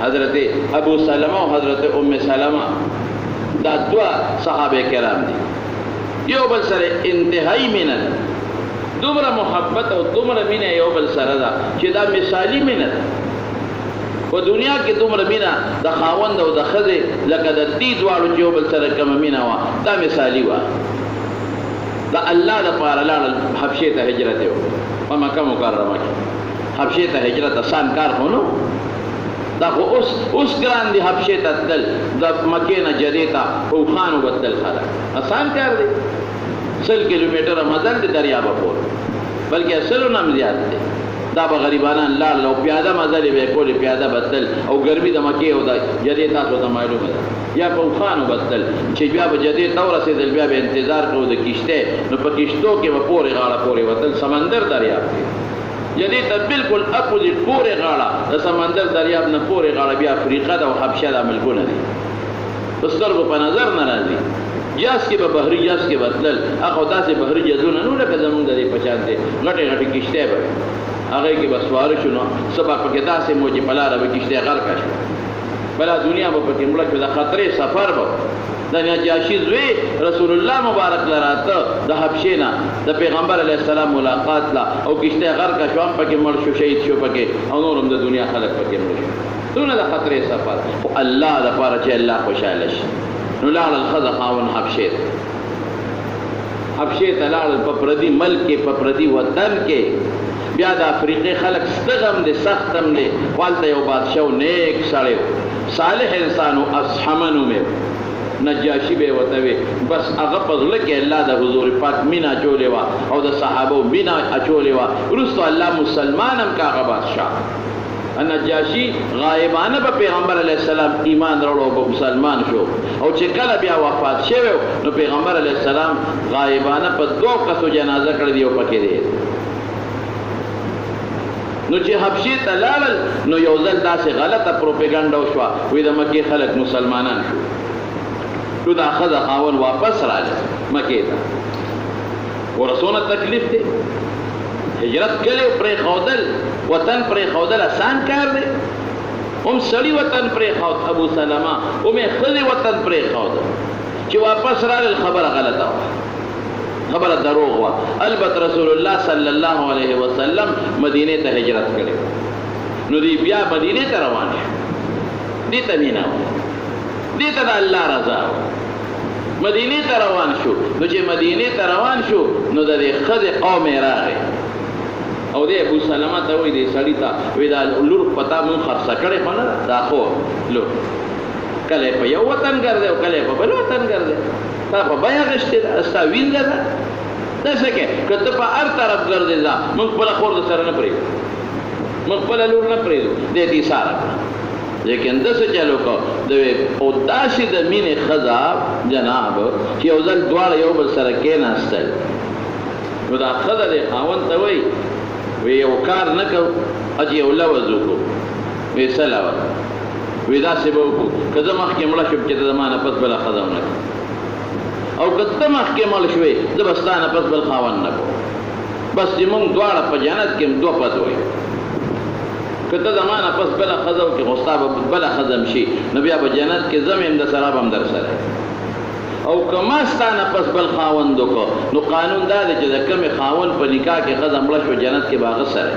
حضرت ابو سلمہ او حضرت ام سلمہ دا دوا صحابه کرام دي یو بل سره انتهایی مینه دومره محبت او دومره مینه یو بل سره ده چې دا مثالی مینه ده په دنیا کې دومره مینه د خاوند او د ښځې لکه د دې دواړو چې یو بل سره کومه مینه وه دا مثالي وه د الله دپاره لاړل حبشې ته هجرت یې وکړ په مکه مکرمه کې حبشې ته هجرت آسان کار خو نه دا خو اوس ګران دي حبشې ته تلل د مکې نه جدې ته اوښانو به تلل خلک آسان کار دی 100 کیلومتره مزل د دریابه پورې بلکې 100 نه هم زیات دی دا به غریبانان لاړل او پیاده مزل یې به یې کولې پیاده به تلل او ګرمي د مکې او د جدې تاسو ته معلومه ده یا په اوښانو به تلل چې بیا به جدې ته ورسېدل بیا به انتظار کوو د کشتۍ نو په کشتو کې به پورې غاړه پورې وتل سمندر دریاب کې جدې ته بالکل اپوزیټ پورې غاړه د سمندر دریاب نه پورې غاړه بیا افریقا ده او حبشه دا ملکونه دي په سترګو په نظر نه راځي یاس کې به بحري یاس کې به تلل هغه داسې بحري جزونه نه لکه زمونږ د دې په شان دی غټې غټې کشتۍ به هغې کې به سواره شو نو څه به پکې داسې مو چې په لاره به کشتۍ غرقه شوه بله دنیا به پکې مړه شوه د خطرې سفر به د نجاشي زوی رسول الله مبارک له راته د حبشې نه د پیغمبر علیه السلام ملاقات له او کشتۍ غرقه شو هم پکې مړ شو شهید شو پکې او نور هم د دنیا خلک پکې مړ شو دونه د خطرې سفر خو الله دپاره چې الله خوشحاله شي نو لاړل ښځه خاوند حبشې ته حبشې ته لاړل په پردي ملک کې په پردي وطن کې بیا د افریقې خلک ستغم دی سختم دی والته یو بادشاه و نیک سړی و صالح انسان و اصحمه نومې نجاشي به یې ورته وې بس هغه په زړه کې الله د حضور پاک مینه اچولې وه او د صحابو مینه اچولې وه وروسته الله مسلمان هم که هغه بادشاه نجاشي غایبانه به پیغمبر علیه السلام ایمان راوړو او مسلمان شو او چې کله بیا وفات شوی نو پیغمبر علیه السلام غایبانه په 2 کسو جنازه کړې دي او پکې دی نو چې حبشې ته لاړل نو یو ځل داسې غلطه پروپیګنډه وشوه وایي د مکې خلک مسلمانان شو نو دا ښځه خاوند واپس راغی مکې ته ورسونه تکلیف دی هجرت کلی پرېښودل وطن پرېښودل آسان کار دی هم سړي وطن پرېښود ابو سلمه هم یې ښځې وطن پرېښود چې واپس راغل خبره غلطه وه خبره دروغ وه البته رسول الله صلی الله علیه وسلم مدینې ته هجرت کړی نو دوی بیا مدینې ته روان شو دې ته مینه وه دې ته د الله رضا وه مدینې ته روان شو نو چې مدینې ته روان شو نو د دې ښځې قوم یې راغی او دې ابو سلمه ته وایي دې سړي ته وایي دا لور پتا مونږ خرڅه کړې خو نه دا خو لور کله یې په یو وطن ګرځې او کله یې په بل وطن ګرځې تا په بیه اخېستې ده ستا وینځه ده داسې کې که ته په هر طرف ګرځې ځه موږ خپله خور د سره نه پرېږدو موږ خپله لور نه پرېږدو دې دې ساره کړه لیکن داسې چل وکړه او داسې د مینې ښځه جناب چې یو ځل دواړه یو بل سره کېناستل نو دا ښځه دې خاوند ته وایي وی یو کار نه کو اجي یو لوز وکړو وی څه لوز وی داسې به وکړو که زه مخکې مړه شم چې ته زما نه پس بله ښځه ونه کړې او که ته مخکې مړ شوې زه به ستا نه پس بل خاوند نه کوم بس چې موږ دواړه په جنت کې هم 2 پس وایو که ته زما نه پس بله ښځه وکړې خو ستا به بله ښځه هم شي نو بیا به جنت کې زه یم د سره به هم در سره او که ما ستا نه پس بل خاوند وکړو نو قانون دا دی چې د کومې خاوند په نکاح کې ښځه مړه شوه جنت کې به هغه سره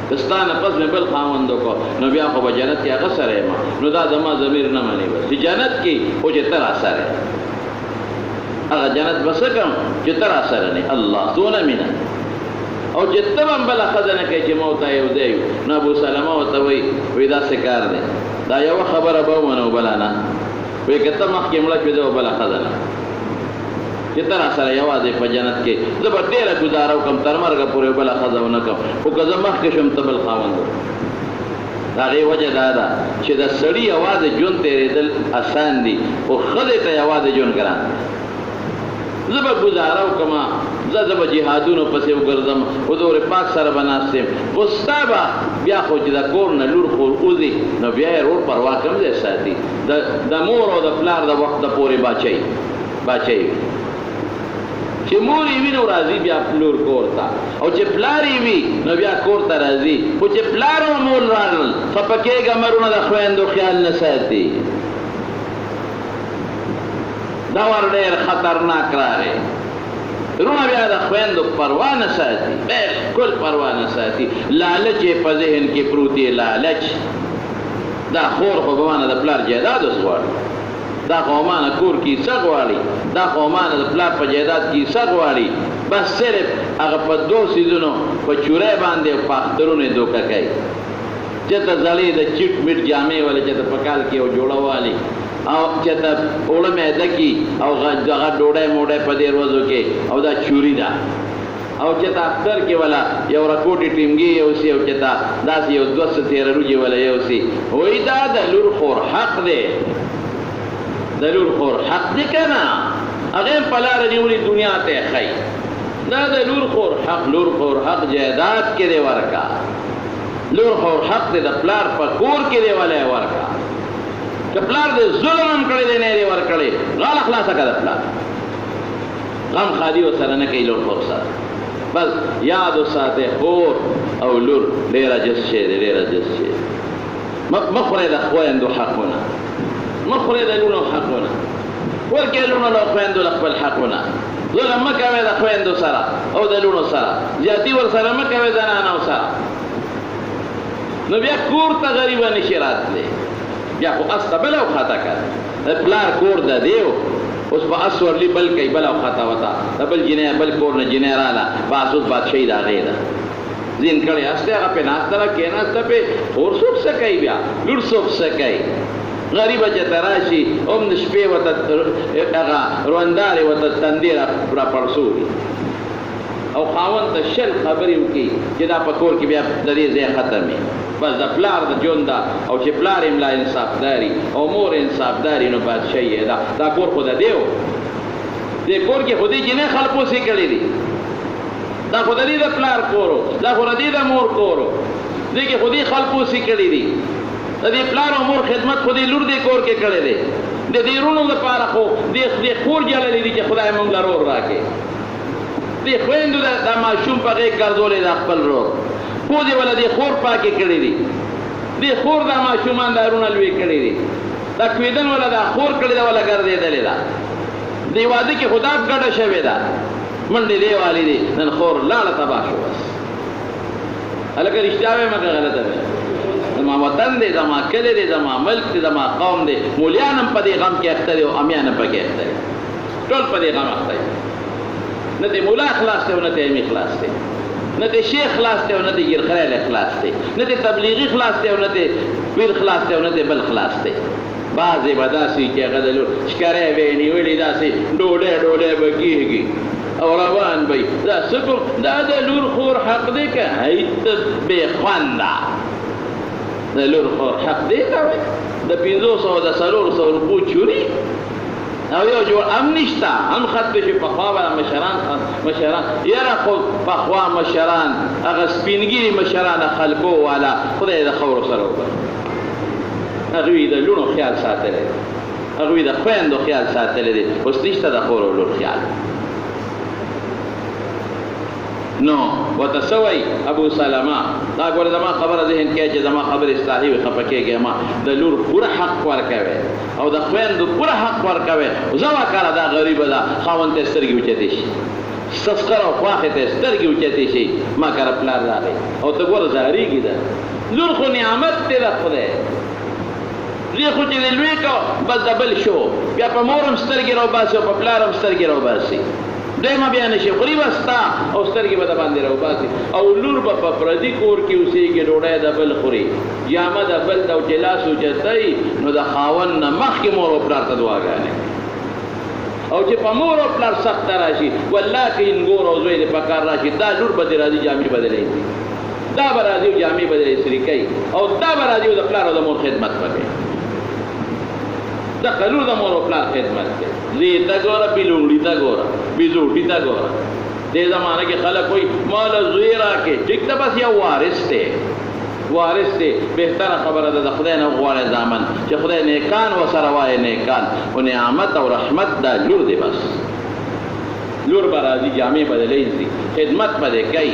که ستا نه پس مې بل خاوند وکړو نو بیا خو به جنت کې هغه سره یم نو دا زما ضمیر نه مني بس چې جنت کې خو چې ته راسره هغه جنت به څه کوم چې ته راسره نه الله څونه مینه او چې ته هم بله ښځه نه کوې چې ما ورته یو ځای نو ابو سلمه ورته وایي داسې کار دی دا یوه خبره به ومنو بله نه وی که ته مخکې مړه شوې زه به بله ښځه نه چې ته راسره یوازې په جنت کې زه به ډېره ګزاره وکړم تر مرګه پورې بله ښځه ونه کړم خو که زه مخکې شم ته بل خاوند د هغې وجه دا ده چې د سړي یوازې ژوند تېرېدل اسان دي خو ښځې ته یوازې ژوند ګران دی زه به ګزاره وکړم زه به جهادونو پسې وګرځم حضور پاک سره به ناست یم خو ستا به بیا خو چې د کور نه لور خور وځي نو بیا یې رور پروا کوم ځای ساتي د مور او د پلار د وخت د پورې باچۍ چې مور یې وي نو راځي بیا لور کور ته، او چې پلار یې وي نو بیا کور ته راځي. خو چې پلار او مور راغلل خفه کېږه مرونه د خویندو خیال نه ساتي. دا ور ډېر خطرناک راغی. رونه بیا د خویندو پروا نه ساتي، بالکل پروا نه ساتي. لالچ یې په ذهن کې پروت دی، لالچ. دا خور خو به مانه د پلار جایداد اوس غواړي، دا خو مانه کور کیسه غواړي، دا خو مانه د پلار په جایداد کیسه غواړي. بس صرف هغه په دوه څیزونو په چوری باندې او په اخترونو یې دوکه کوي. چېرته زړې د چیټ میټ جامې والی چېرته په کال کې یو جوړه والي، او چېرته اوړه معده کې، او هغه ډوډۍ موډۍ په دې ورځو کې، او دا چوري ده. او چېرته اختر کې ولا یو رکوټې ټینګې یوسي، او چېرته داسې یو 213 روجې ولا یوسي. وایي دا د لور خور حق دی، د لور خور حق دی که نه؟ هغه هم په لاره نیولي دنیا ته یې ښایي. دا د لور خور حق، لور خور حق جایداد کې دی ورکا. لور خور حق دی د پلار په کور کې دی ولی ورکا. که پلار دی ظلم هم کړی دی نه دی ورکړی، غاړه خلاصه که د پلار غم خادي ورسره نه کوي لور خور سره. بس یاد وساتئ خور او لور ډېر عجز شی دی، ډېر عجز شی. مه خورئ د خویندو حقونه، مه خورئ د لونو حقونه، ورکړئ لونو له خویندو له خپل حقونه. ظلم مه کوئ د خویندو سره او د لونو سره، زیاتي ورسره مه کوئ زنانو سره. نو بیا کور ته غریبه نشي راتلی، بیا خو اس ته بله وخته که د پلار کور د دیو اوس په اس ورلي بل کوي، بله وخته وته د بل جنۍ بل کور نه جنۍ راله، بس اوس بادشاهي د هغې ده. زین کړی هستی هغه پې ناسته ده، کېناسته پې. خور څوک څه کوي بیا، لور څوک څه کوي؟ غریبه چې ته راشي هم د شپې ورته هغه روندارې ورته تندې را پړسولي، او خاوند ته 20 خبرې وکړي چې دا په کور کې بیا د دې ځای ختم وي. بس د پلار د ژوند ده، او چې پلار یې ملا انصافداري او مور انصافداري، نو بادشاهي یې ده. دا کور خو د دی و، دې کور کې خو دې جنۍ خلپوسې کړي دي. دا خو د دې د پلار کور و، دا خو د دې د مور کور و، دې کې خو دې خلپوسې کړي دي. د دې پلار او مور خدمت خو دې لور دې کور کې کړی دی. د دې رونو لپاره خو دې خور جللی دي چې خدای موږ له رور راکړي. دې خویندو دا ماشوم په غېږ ګرځولی دا خپل رور، پوزې ولا دې خور پاکې کړي دي. دې خور دا ماشومان دا رونه لوی کړي دي. دا کویدن ولا دا خور کړې ده ولا ګرځېدلې ده. دې واده کې خدا ګډه شوې ده، منډې دې والي دي، نن خور لاړه تباه شو. بس هلکه رښتیا وایم که غلطه ویم؟ زما وطن دی، زما کلی دی، زما ملک دی، زما قوم دی. مولیان هم په دې غم کې اخته دي او امیان هم پکې اخته دي، ټول په دې غم اخته دي. نه دی مولا خلاص دی او نه دی امي خلاص دی، نه دی شیخ خلاص دی او نه دی ګیرخریلی خلاص دی، نه دی تبلیغي خلاص دی او نه دی پیر خلاص دی او نه دی بل خلاص دی. بعضې به داسې چې هغه د لور ښکری به یې نیولي، داسې ډوډۍ به کېږي او روان به وي. دا څه کوم؟ دا د لور خور حق دی که هی ته بې خونده د لور خور حق دی ته وایي؟ د 500 د 400 روپو چوري او یو جوړ هم نشته، هم ختم شي. پخوا به مشران یاره خو پخوا مشران هغه سپینګیري مشران خلکو والا خدای د خورو سره وکړي. هغوی د لونو خیال ساتلی دی، هغوی د خویندو خیال ساتلی دی، اوس نشته د خور او لور خیال. نو ورته څه وایي ابو سلمه؟ دا ګوره زما خبره ذهن کې چې زما خبرې اصلاحي وي، خفه کېږئ مه. د لور پوره حق ورکوئ او د خویندو پوره حق ورکوئ. زما کاره دا غریبه ده، خاوند ته سترګې اوچتې شي، سسکر او خواښې ته سترګې اوچتې شي، ما کاره پلار راغی او ته ګوره زارېږي ده. لور خو نعمت دی د خدای، دې خو چې دې لوی کو بس د بل شو، بیا په مور هم سترګې راوباسي او په پلار هم سترګې راوباسي. دویمه بیا نشي خوري بس تا او سترګې به د باندې راوباسي. او لور به په پردي کور کې اوسېږي، ډوډۍ د بل خوري، جامه د بل ته او چې لاس اوچتوي نو د خاوند نه مخکې مور او پلار ته دعاګانې. او چې په مور او پلار سخته راشي، والله که انګور او زوی دې په کار راشي، دا لور به دې راځي جامې بدلوي، دا به راځي او جامې به دې سري کوي، او دا به راځي او د پلار او د مور خدمت به کوي. دا قانون د مور او پلار خدمت دی. زوی ته ګوره، پیلوړي ته ګوره، بیزوټي ته ګوره. دې زمانه کې خلک وایي ما له زوی راکړې، ټیک ده، بس یو وارث دی، وارث دی. بهتره خبره ده د خدای نه وغواړئ زامن چې خدای نیکان ورسره وایي، نیکان او نعمت او رحمت دا لور دی. بس لور به راځي جامې بدلې شي خدمت به دې کوي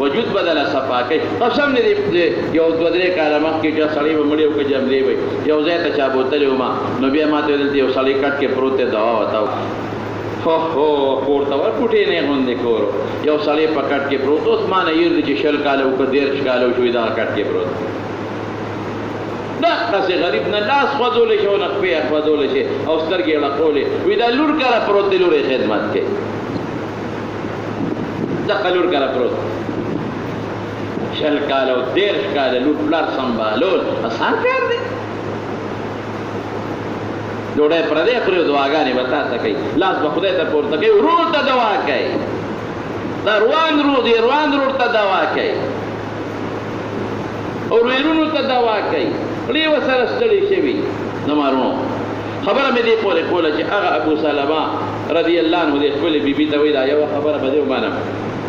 وجود بدله صفا کوي قسم دې یو دوه درې کاله مخکې چې سړی به مړی او که جملې وي یو ځای ته چا بوتلی وم نو بیا ما ته دلته یو سړی کټ کې پروت دی دوا وتاو هو کور ته ور ټوټې نه غوندې کور یو سړی په کټ کې پروت اوس ما نه یېر دی چې 20 کاله او که 13 کاله وشوي دا کټ کې پروت دقسې غریب نه لاس خوځولی شي او نه پښې خوځولی شي او سترګې یې ړقولې وایي دا لور کره پروت دی لور یې خدمت کوي دقه لور کره پروت 20 کاله او 13 کاله لور پلار سنبالول اسان کار دی ډوډۍ پردی خوري او دعاګانې به تا ته کوي لاس به خدای ته پورته کوي ورور ته دوا کوي دا روان رور دی روان رور ته دوا کوي او ویرونو ته دوا کوي ړي ورسره ستړي شوي نه مارونو خبره مې دې پورې کوله چې هغه ابو سلمه رضی الله عنه دې خپلې بیبي ته وایي دا یوه خبره به دې ومنم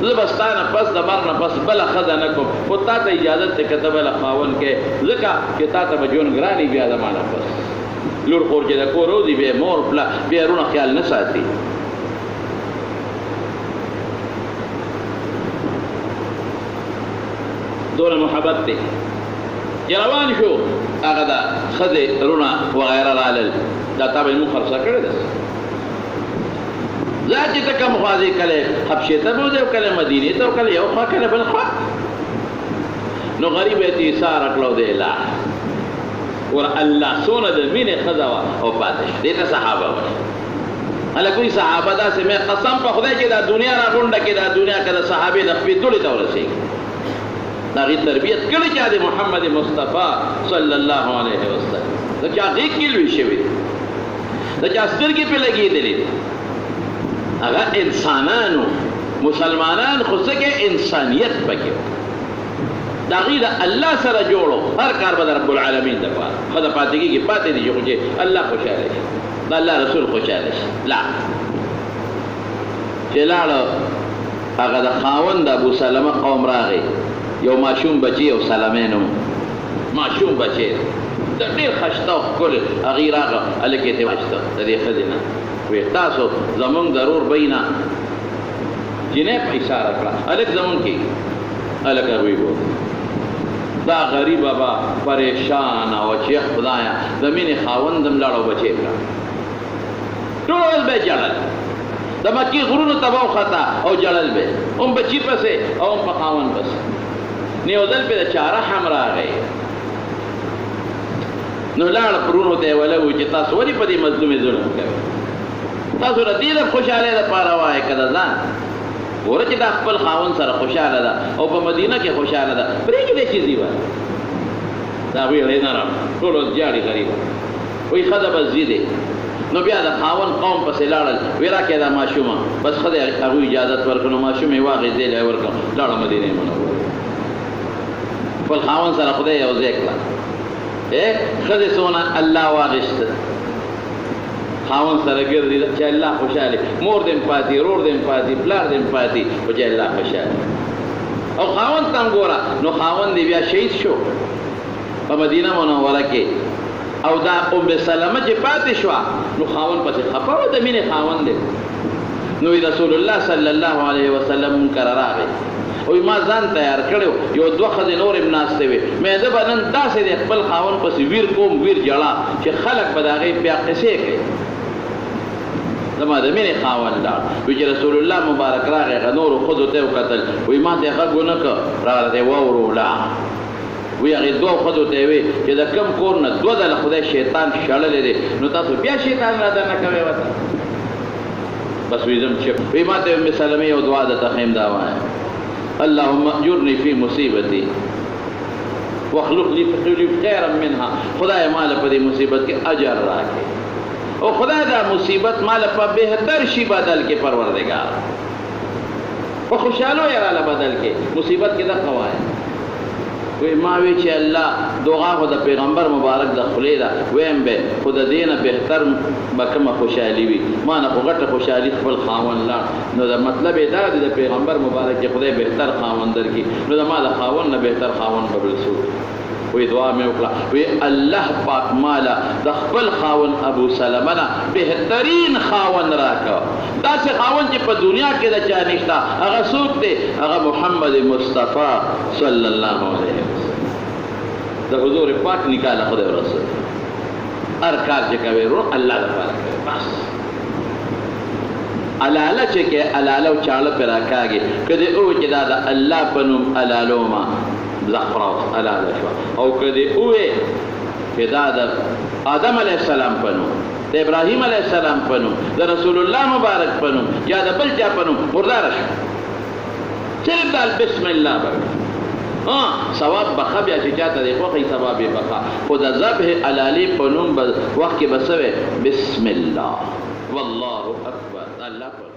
زه به ستا نه پس د مرګ نه پس بله ښځه نه کوم خو تا ته اجازت دی که ته بله خاوند کې ځکه چې تا ته به ژوند ګراني بیا زما نه پس لور خور چې د کور وځي بیا مور پلا بیا رونه خیال نه ساتي دونه محبت دی چې روان شو هغه د ښځې رونه وغیره رالل دا تا به یې مونږ خرڅه کړې ده ځه چې ته کوم خوا ځې کله حبشې ته به وځې او کله مدینې ته او کله یو خوا کله بل خوا نو غریب یې ته ایثار کړه او د اله ور الله څونه د مینې ښځه وه او پاتې شو دې ته صحابه وایي هلکه وایي صحابه داسې مې قسم په خدای چې دا دنیا را غونډه کې دا دنیا که د صحابې د خپې دوړې ته ورسېږي د هغې تربیت کړې چا د محمد مصطفی صلی الله علیه وسلم د چا غېږ کې لوی شوي دي د چا سترګې پې لګېدلې دي هغه انسانانو مسلمانان خو څه کې انسانیت پکې د هغې د الله سره جوړو هر کار به د رب العالمین دپاره ښه د پاتې کېږي پاتې دي خو چې الله خوشحاله شي د الله رسول خوشحاله شي لاړ چې لاړه هغه د خاوند د ابو سلمه قوم راغی یو ماشوم بچی او سلمې نوم ماشوم بچی د ډېر خشته او ښکلې هغې راغله هلکې ته واچته د دې ښځې نه وی تاسو زمونږ ضرور بینا جنې په اشاره کړه هلک زمونږ کې هلک هغوی بول دا غریبه به پریشانه وه چې خدایه د مینې خاوند هم لاړ او بچی کړه ټول به جړل د مکې غرونو ته به وخته او جړل به هم بچي پسې او هم په خاوند پسې نو یو ځل پې د چا رحم راغی نو لاړ پرونو ته یې وله وي چې تاسو ولې په دې مظلومې ظلم کوئ تاسو د دې د خوشحالۍ دپاره وایئ که د ځان ګوره چې دا خپل خاوند سره خوشحاله ده او په مدینه کې خوشحاله ده پرېږدی چې ځي به د هغوی ړې نرم ټول اوس جاړي غریبه وایي ښځه به ځي دی نو بیا د خاوند قوم پسې لاړل وی راکړې دا ماشومه بس ښځې هغوی اجازت ورکړه نو ماشوم یې واخېست دی له یې ورکړه لاړه مدینې منورې خپل خاوند سره خدای یو ځای کړه ښځې څونه الله واخېسته خاوند سره ګرځي چې الله خوشحاله مور دې پاتې رور دې پاتې پلار دې پاتې خو چې الله خوشحاله او خاوند ته هم ګوره نو خاوند دې بیا شهید شو په مدینه منوره کې او دا ام سلمه چې پاتې شوه نو خاوند پسې خفه و د مینې خاوند دی نو رسول الله صلی الله علیه وسلم منکر راغی وی ما ځان تیار کړی یو دوه ښځې نورې هم ناستې وې مې زه به نن داسې دی خپل خاوند پسې ویر کوم ویر جړه چې خلک به د هغې بیا قصې کوي زما د مینې خاوند لاړ وی چې رسول الله مبارک راغی هغه نورو ښځو ته یې وکتل وی ما ته یې غږ ونه کړ راغله ته یې واورو لاړ وی هغې دوه ښځو ته یې وی چې د کوم کور نه دوه ځله خدای شیطان شړلی دی نو تاسو بیا شیطان را دننه کوئ ورته بس وی زم چپ وی ما ته ام سلمې یو دعا درته ښیم دا وایه اللهم اجرني في مصیبتي واخلق لي خيرا منها خدای مال په دې مصیبت کې اجر راکړي او خدای دا مصیبت مال په بهتر شي بدل کې پروردگار په خوشحالو یې راله بدل کې مصیبت کې دغه وایه وی ما وی چې الله دعا خو د پیغمبر مبارک د خولې ده ویم به خو د دې نه بهتر به کومه خوشحالي وي ما نه خو غټه خوشحالي خپل خاوند لاړ نو د مطلب یې دا دی د پیغمبر مبارک چې خدای بهتر خاوند درکړي نو د ما د خاوند نه بهتر خاوند به بل څوک وی دعا مې وکړه وی الله پاک مالا د خپل خاون ابو سلمه نه بهترین خاون راکړه داسې خاون چې په دنیا کې د چا نشته هغه څوک دی هغه محمد مصطفی صلی الله علیه وسلم د حضور پاک نکاح له خدای ورسوي هر کار چې کوي ورو الله لپاره کوي بس علاله چې کې علاله او چاړه پر راکاږي کله او چې دا د الله په نوم علاله ما زعفرات علاله شو او کله او چې دا د آدم علیه السلام په نوم د ابراهیم علیه السلام په نوم د رسول الله مبارک په نوم یا د بل چا په نوم مردار شو صرف دا بسم الله برکه ثواب بخا بیا چې چاته دی خوښي ثواب یې بخا خو د ذبح علالي په نوم وخت کې به څه وی بسم الله والله اکبر الله